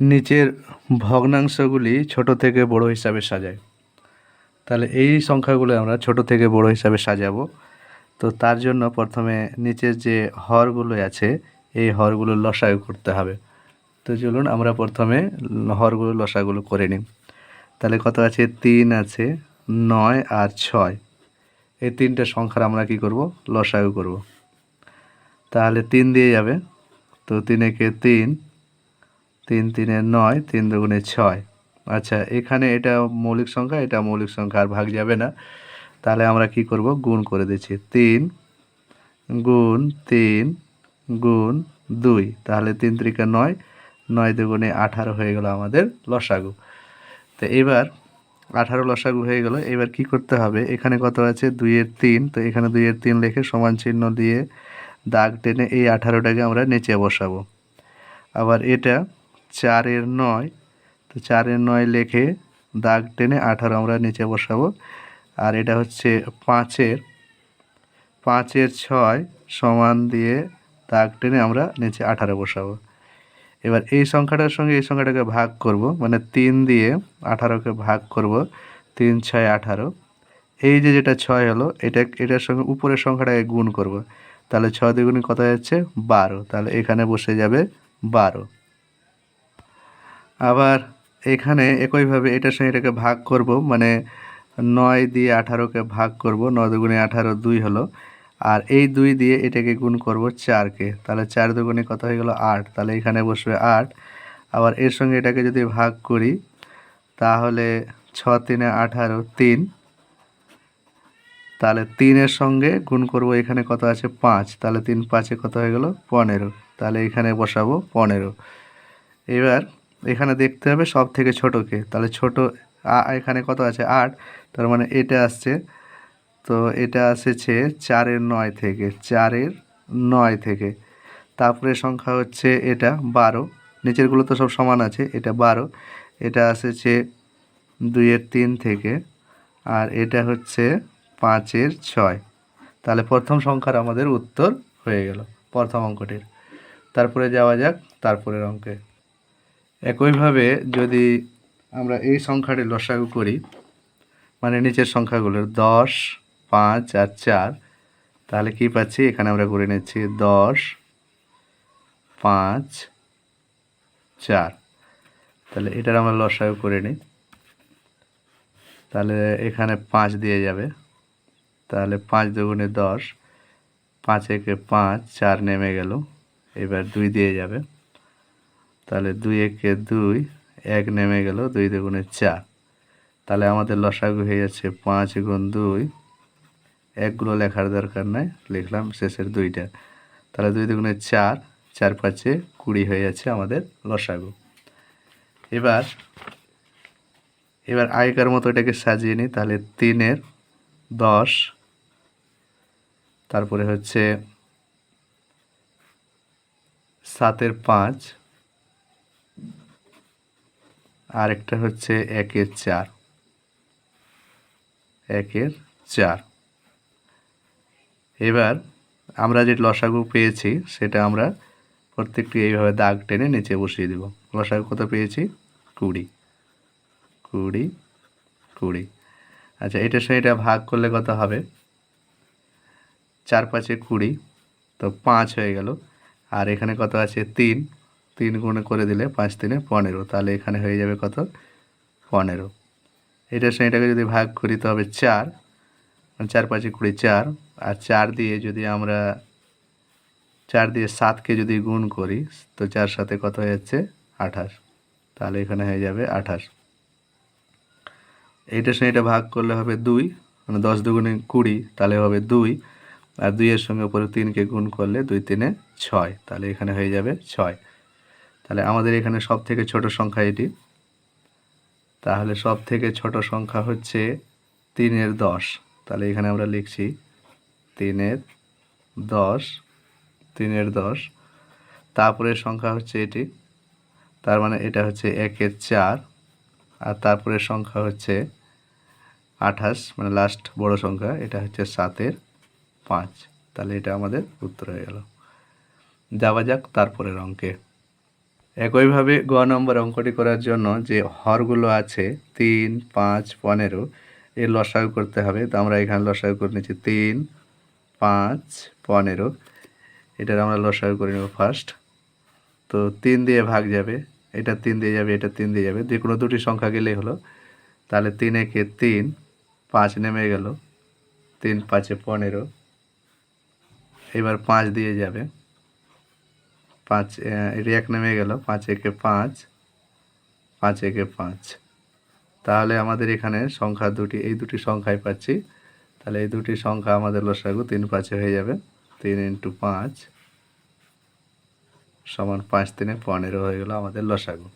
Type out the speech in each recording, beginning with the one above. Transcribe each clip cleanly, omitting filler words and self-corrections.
নিচের ভগ্নাংশগুলি ছোট থেকে বড় হিসাবে সাজাই। তাহলে এই সংখ্যাগুলো আমরা ছোট থেকে বড় হিসাবে সাজাবো। তো তার জন্য প্রথমে নিচের যে হরগুলো আছে এই হরগুলো লসাগু করতে হবে। তো চলুন আমরা প্রথমে হরগুলো লসাগুলো করে নিই। তাহলে কত আছে? 3 আছে, 9 আর 6। এই তিনটে সংখ্যার আমরা কি করব? লসাগু করব। তাহলে 3 দিয়ে যাবে, তো 3 একে 3, 3 3 9, 3 দুগুণে 6। আচ্ছা, এখানে এটা মৌলিক সংখ্যা, এটা মৌলিক সংখ্যা, আর ভাগ যাবে না। তাহলে আমরা কি করব? গুণ করে দিচ্ছি। 3 গুণ 3 গুণ 2, তাহলে 3 3 9, 9 দুগুণে 18 হয়ে গেল আমাদের লসাগু। তো এবার 18 লসাগু হয়ে গেল। এবার কি করতে হবে? এখানে কত আছে? 2 এর 3, তো এখানে 2 এর 3 লিখে সমান চিহ্ন দিয়ে দাগ টেনে এই 18টাকে আমরা নিচে বসাবো। আবার এটা 4 এর 9, তো 4 এর 9 লিখে দাগ টেনে 18 আমরা নিচে বসাবো। আর এটা হচ্ছে 5 এর 6 সমান দিয়ে দাগ টেনে আমরা নিচে 18 বসাবো। এবার এই সংখ্যাটার সঙ্গে এই সংখ্যাটাকে ভাগ করব, মানে 3 দিয়ে 18কে ভাগ করব। 3 6 18। এই যে যেটা 6 হলো, এটার সঙ্গে উপরের সংখ্যাটাকে গুণ করব। তাহলে 6 দ্বিগুণে কত যাচ্ছে? 12। তাহলে এখানে বসে যাবে 12। আবার এখানে একইভাবে এটার সঙ্গে এটাকে ভাগ করব, মানে 9 দিয়ে 18কে ভাগ করব। 9 দুগুণে 18, 2 হলো। আর এই 2 দিয়ে এটাকে গুণ করব 4কে, তাহলে 4 দুগুণে কত হয়ে গেল? 8। তাহলে এখানে বসবে 8। আবার এর সঙ্গে এটাকে যদি ভাগ করি, তাহলে 6 3 18, 3। তাহলে 3 এর সঙ্গে গুণ করব, এখানে কত আছে? 5। তাহলে 3 5 কত হয়ে গেল? 15। তাহলে এখানে বসাবো 15। এবার এখানে দেখতে হবে সব থেকে ছোটকে। তাহলে ছোট এখানে কত আছে? 8। তার মানে এটা আসছে, তো এটা আসছে 4 এর 9 থেকে, 4 এর 9 থেকে। তারপরে সংখ্যা হচ্ছে এটা 12। নিচেরগুলো তো সব সমান আছে, এটা 12। এটা আসছে 2 এর 3 থেকে, আর এটা হচ্ছে 5 এর 6। তাহলে প্রথম সংখ্যার আমাদের উত্তর হয়ে গেল, প্রথম অঙ্কটির। তারপরে যাওয়া যাক তারপরের অঙ্কে। একইভাবে যদি আমরা এই সংখ্যাটি লসাগু করি, মানে নিচের সংখ্যাগুলোর 10 5 আর 4, তাহলে কি পাচ্ছি? এখানে আমরা করে নিচ্ছি 10 5 4। তাহলে এটার আমরা লসাগু করে নিই। তাহলে এখানে 5 দিয়ে যাবে, তাহলে 5 দুগুণে 10, 5 একে 5, 4 নেমে গেল। এবার 2 দিয়ে যাবে, তাহলে 2 একে 2, 1 নেমে গেল, 2 দুগুণে 4। তাহলে আমাদের লসাগু হয়ে যাচ্ছে 5 গুণ 2। একগুলো লেখার দরকার নাই, লিখলাম শেষের 2টা। তাহলে 2 দুগুণে 4, 4 5 20 হয়ে যাচ্ছে আমাদের লসাগু। এবার আগেকার মতো এটাকে সাজিয়ে নিই। তাহলে 3 এর 10, তারপরে হচ্ছে 7 এর 5, আর একটা হচ্ছে 1 এর 4, 1 এর 4। এবার আমরা যে লসাগু পেয়েছি সেটা আমরা প্রত্যেকটি এইভাবে দাগ টেনে নিচে বসিয়ে দেব। লসাগু কত পেয়েছি? 20 20 20। আচ্ছা, এটার সঙ্গে এটা ভাগ করলে কত হবে? 4 5 20, তো 5 হয়ে গেল। আর এখানে কত আছে? 3, 3 গুণ করে দিলে 5 3 15, তাহলে এখানে হয়ে যাবে কত? 15। এটার সঙ্গে এটাকে যদি ভাগ করি তবে 4, 4 5 20 4। আর 4 দিয়ে যদি আমরা 4 দিয়ে 7কে যদি গুণ করি, তো 4 সাথে কত হয়ে যাচ্ছে? 28। তাহলে এখানে হয়ে যাবে 28। এইটার সঙ্গে এটা ভাগ করলে হবে 2, মানে 10 দুগুণে 20, তাহলে হবে 2। আর 2 এর সঙ্গে উপরে 3কে গুণ করলে 2 3 6, তাহলে এখানে হয়ে যাবে 6। তাহলে আমাদের এখানে সব থেকে ছোট সংখ্যা এটি। তাহলে সব থেকে ছোট সংখ্যা হচ্ছে 3 এর 10। তাহলে এখানে আমরা লিখছি 3 এর 10, 3 এর 10। তারপরের সংখ্যা হচ্ছে এটি, তার মানে এটা হচ্ছে 1 এর 4। আর তারপরের সংখ্যা হচ্ছে 28, মানে লাস্ট বড় সংখ্যা, এটা হচ্ছে 7 এর 5। তাহলে এটা আমাদের উত্তর হয়ে গেল। যাওয়া যাক তারপরের অঙ্কে। একইভাবে গ নম্বর অঙ্কটি করার জন্য যে হরগুলো আছে 3, 5, 15 এর লসাগু করতে হবে। তো আমরা এখানে লসাগু করে নিচ্ছি 3, 5, 15। এটার আমরা লসাগু করে নেব ফার্স্ট। তো 3 দিয়ে ভাগ যাবে, এটা 3 দিয়ে যাবে, এটা 3 দিয়ে যাবে, যে কোনো দুটি সংখ্যা গেলেই হলো। তাহলে 3 একে 3, 5 নেমে গেল, 3 5 15। এবার 5 দিয়ে যাবে, 5 এটা 1 নেমে গেল, 5 একে 5, 5 একে 5। তাহলে আমাদের এখানে সংখ্যা দুটি, এই দুটি সংখ্যাই পাচ্ছি। তাহলে এই দুটি সংখ্যা আমাদের লসাগু 3 5 হয়ে যাবে। 3 × 5 সমান 5 3 15 হয়ে গেল আমাদের লসাগু।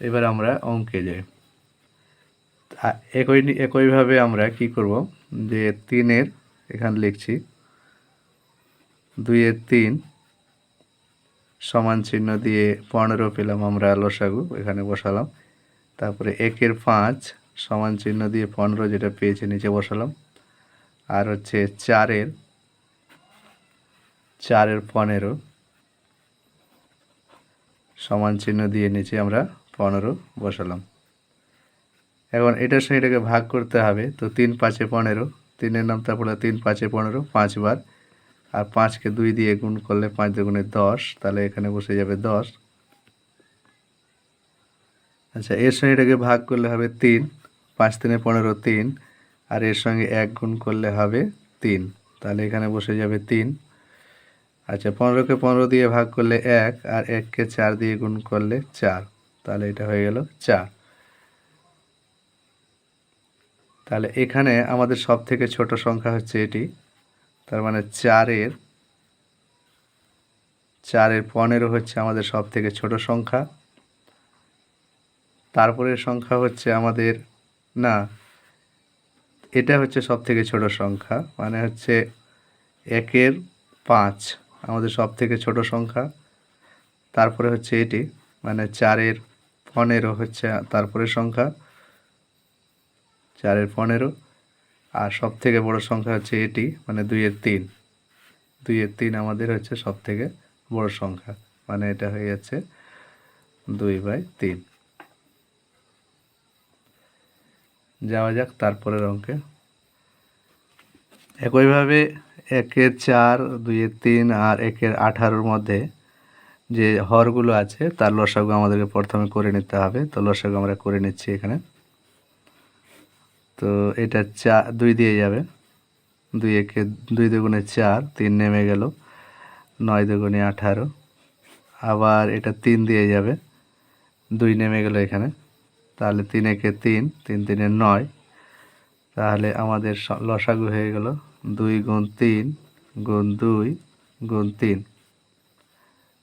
এবার আমরা অঙ্কে যাই। একইভাবে আমরা কি করব, যে 3 এর এখানে লিখছি 2 এর 3 সমান চিহ্ন দিয়ে 15 পেলাম আমরা লসাগু, এখানে বসালাম। তারপরে 1 এর 5 সমান চিহ্ন দিয়ে 15 যেটা পেয়েছি নিচে বসালাম। আর হচ্ছে 4 এর 15 সমান চিহ্ন দিয়ে নিচে আমরা 15 বসালাম। এখন এটার সঙ্গে এটাকে ভাগ করতে হবে। তো 3 5 15, 3-এর নাম তারপরে 3 5 15 5 বার, আর 5কে 2 দিয়ে গুণ করলে 5 দুগুণে 10, তাহলে এখানে বসে যাবে 10। আচ্ছা, এর সঙ্গে এটাকে ভাগ করলে হবে 3, 5 3 15 3, আর এর সঙ্গে 1 গুণ করলে হবে 3, তাহলে এখানে বসে যাবে 3। আচ্ছা, 15কে 15 দিয়ে ভাগ করলে 1, আর 1কে 4 দিয়ে গুণ করলে 4, তাহলে এটা হয়ে গেল 4। তাহলে এখানে আমাদের সব থেকে ছোট সংখ্যা হচ্ছে এটি, তার মানে 4 এর 15 হচ্ছে আমাদের সব থেকে ছোট সংখ্যা। তারপরের সংখ্যা হচ্ছে আমাদের, না, এটা হচ্ছে সব থেকে ছোট সংখ্যা, মানে হচ্ছে 1 এর 5 আমাদের সব থেকে ছোট সংখ্যা। তারপরে হচ্ছে এটি, মানে 4 এর 15 হচ্ছে তারপরের সংখ্যা, 4 এর 15। আর সব থেকে বড় সংখ্যা হচ্ছে এটি, মানে 2 এর 3। 2 এর 3 আমাদের হচ্ছে সব থেকে বড় সংখ্যা, মানে এটা হয়ে যাচ্ছে 2/3। যাওয়া যাক তারপরের অঙ্কে। একইভাবে 1 এর 4, 2 এর 3 আর 1 এর 18-র মধ্যে যে হরগুলো আছে তার লসাগু আমাদেরকে প্রথমে করে নিতে হবে। তো লসাগু আমরা করে নিচ্ছি এখানে। তো এটা 2 দিয়ে যাবে, 2 একে 2 দুগুণে 4, 3 নেমে গেল, 9 দুগুণে 18। আবার এটা 3 দিয়ে যাবে, 2 নেমে গেল এখানে, তাহলে 3 একে 3, 3 3 9। তাহলে আমাদের লসাগু হয়ে গেল 2 গুণ 3 গুণ 2 গুণ 3,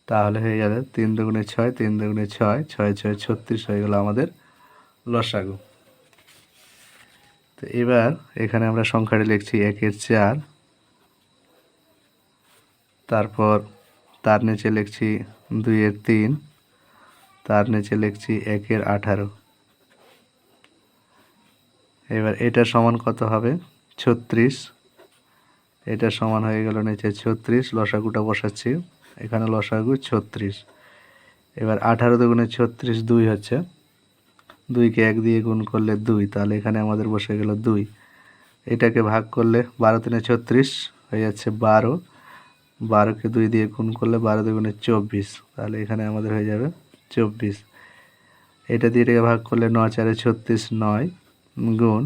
তাহলে হয়ে যাবে 3 দুগুণে 6, 3 দুগুণে 6, 6 6 36 হয়ে গেল আমাদের লসাগু। তো এবার এখানে আমরা সংখ্যাটি লিখছি 1 এর 4, তারপর তার নিচে লিখছি 2 এর 3, তার নিচে লিখছি 1 এর 18। এবার এটা সমান কত হবে, 36। এটা সমান হয়ে গেল নিচে 36, লসাগুটা বসাচ্ছি এখানে, লসাগু 36। এবার 18 দুগুণে 36 2 হচ্ছে, 2কে 1 দিয়ে গুণ করলে 2, তাহলে এখানে আমাদের বসে গেল 2। এটাকে ভাগ করলে 12 3 36 হয়ে যাচ্ছে 12, 12কে 2 দিয়ে গুণ করলে 12 দুগুণে 24, তাহলে এখানে আমাদের হয়ে যাবে 24। এটা দিয়ে এটাকে ভাগ করলে 9 4 36 9, গুণ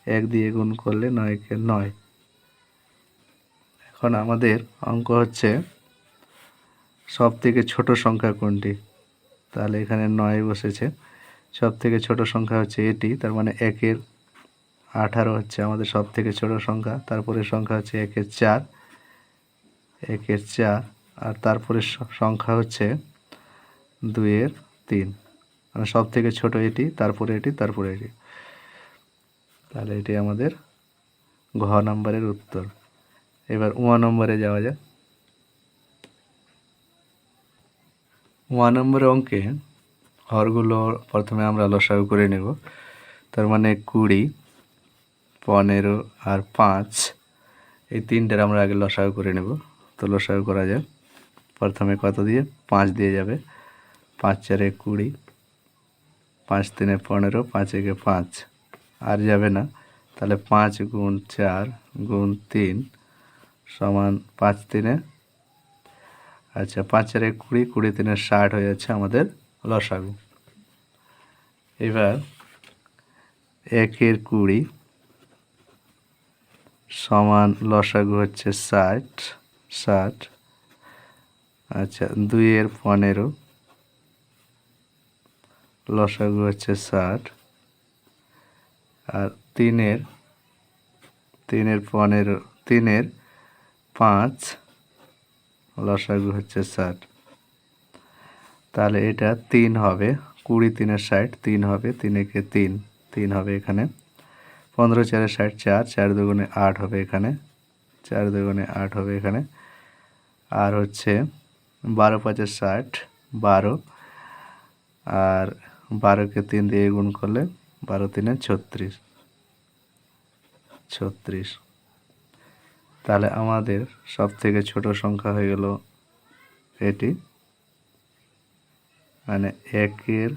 1 দিয়ে গুণ করলে 9 কে 9। এখন আমাদের অঙ্ক হচ্ছে সব থেকে ছোট সংখ্যা কোনটি, তাহলে এখানে 9 বসেছে। সব থেকে ছোট সংখ্যা হচ্ছে এটি, তার মানে 1 এর 18 হচ্ছে আমাদের সব থেকে ছোট সংখ্যা। তারপরে সংখ্যা হচ্ছে 1 এর 4, 1 এর 4, আর তারপরে সংখ্যা হচ্ছে 2 এর 3, মানে সব থেকে ছোট এটি, তারপরে এটি, তারপরে এটি। তাহলে এটি আমাদের ঘ নম্বরের উত্তর। এবার 1 নম্বরে যাওয়া যাক। 1 নম্বরের অঙ্কে হরগুলো প্রথমে আমরা লসাগু করে নেব। তার মানে 20, 15 আর 5, এই তিনটার আমরা আগে লসাগু করে নেব। তো লসাগু করা যাক। প্রথমে কত দিয়ে, 5 দিয়ে যাবে, 5 4 20, 5 3 15, 5 1 5 আর যাবে না, তাহলে 5 গুণ 4 গুণ 3 সমান 5 3, আচ্ছা 5 4 20, 20 3 60 হয়ে যাচ্ছে আমাদের লসাগু। এবার 1 এর 20 সমান লসাগু হচ্ছে 60, আচ্ছা 2 এর 15 লসাগু হচ্ছে 60, আর 3 এর 15, 3 এর 5 লসাগু হচ্ছে 60। তাহলে এটা 3 হবে, 20 3 60, 3 হবে, 3 একে 3, 3 হবে এখানে, 15 4 60, 4 4 দুগুণে 8 হবে এখানে, 4 দুগুণে 8 হবে এখানে, আর হচ্ছে 12 5 60, 12, আর 12কে 3 দিয়ে গুণ করলে 12 3 36। তাহলে আমাদের সব থেকে ছোট সংখ্যা হয়ে গেল এটি, মানে 1 এর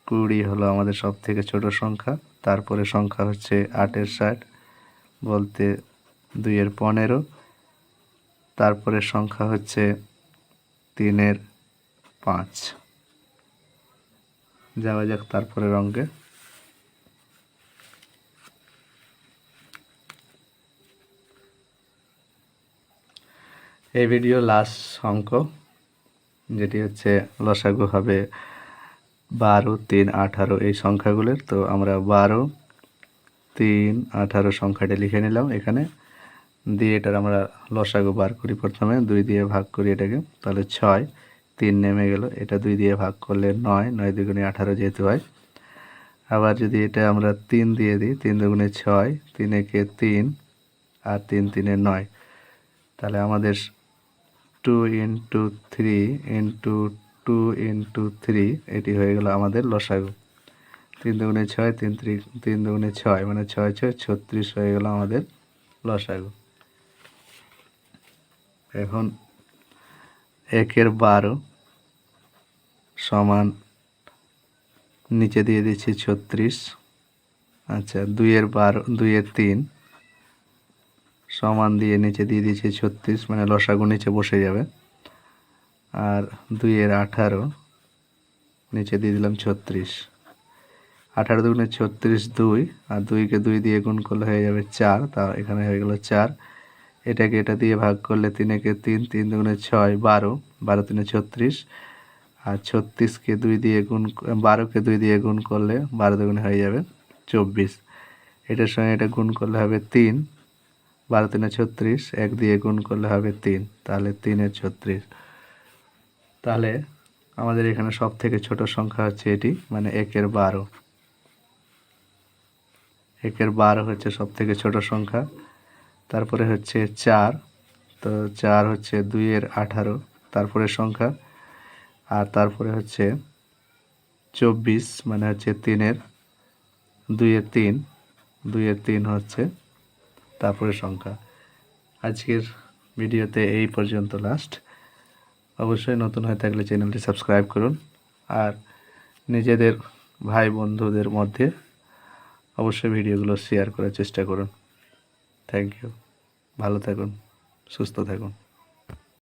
20 হলো আমাদের সব থেকে ছোট সংখ্যা। তারপরে সংখ্যা হচ্ছে 8 এর 60 বলতে 2 এর 15, তারপরে সংখ্যা হচ্ছে 3 এর 5। যাওয়া যাক তারপরের অঙ্কে। এই ভিডিও লাস্ট অঙ্ক, যেটি হচ্ছে লসাগু হবে 12 3 18 এই সংখ্যাগুলোর। তো আমরা 12 3 18 সংখ্যাটা লিখে নিলাম এখানে, দিয়ে এটার আমরা লসাগু বার করি। প্রথমে 2 দিয়ে ভাগ করি এটাকে, তাহলে 6, 3 নেমে গেল, এটা 2 দিয়ে ভাগ করলে 9, 9 দুগুণে 18 যেহেতু হয়। আবার যদি এটা আমরা 3 দিয়ে দিই, 3 দুগুণে 6, 3 একে 3, আর 3 3 9, তাহলে আমাদের 2 × 3 × 2 × 3 এটি হয়ে গেল আমাদের লসাগু। 3 দুগুণে 6, 3 দুগুণে 6, মানে 6 6 36 হয়ে গেল আমাদের লসাগু। এখন 1 এর 12 সমান নিচে দিয়ে দিচ্ছি 36, আচ্ছা 2 এর 12, 2 এর 3 সমান দিয়ে নিচে দিয়ে দিচ্ছি 36, মানে লসাগু নিচে বসে যাবে। আর 2 এর 18 নিচে দিয়ে দিলাম 36, 18 দুগুণে 36 2, আর 2কে 2 দিয়ে গুণ করলে হয়ে যাবে 4, তা এখানে হয়ে গেল 4। এটাকে এটা দিয়ে ভাগ করলে 3 একে 3, 3 দুগুণে 6 12, 12 3 36, আর 36কে 2 দিয়ে গুণ, 12কে 2 দিয়ে গুণ করলে 12 দুগুণে হয়ে যাবে 24। এটার সঙ্গে এটা গুণ করলে হবে 3, 12 3 36, 1 দিয়ে গুণ করলে হবে 3, তাহলে 3 এর 36। তাহলে আমাদের এখানে সব থেকে ছোট সংখ্যা হচ্ছে এটি, মানে 1 এর 12। 1 এর 12 হচ্ছে সব থেকে ছোট সংখ্যা। তারপরে হচ্ছে 4, তো 4 হচ্ছে 2 এর 18 তারপরে সংখ্যা, আর তারপরে হচ্ছে 24, মানে হচ্ছে 3 এর 2 এর 3, 2 এর 3 হচ্ছে তারপরে সংখ্যা। আজকের ভিডিওতে এই পর্যন্ত লাস্ট। অবশ্যই নতুন হয়ে থাকলে চ্যানেলটি সাবস্ক্রাইব করুন, আর নিজেদের ভাই বন্ধুদের মধ্যে অবশ্যই ভিডিওগুলো শেয়ার করার চেষ্টা করুন। থ্যাংক ইউ, ভালো থাকুন, সুস্থ থাকুন।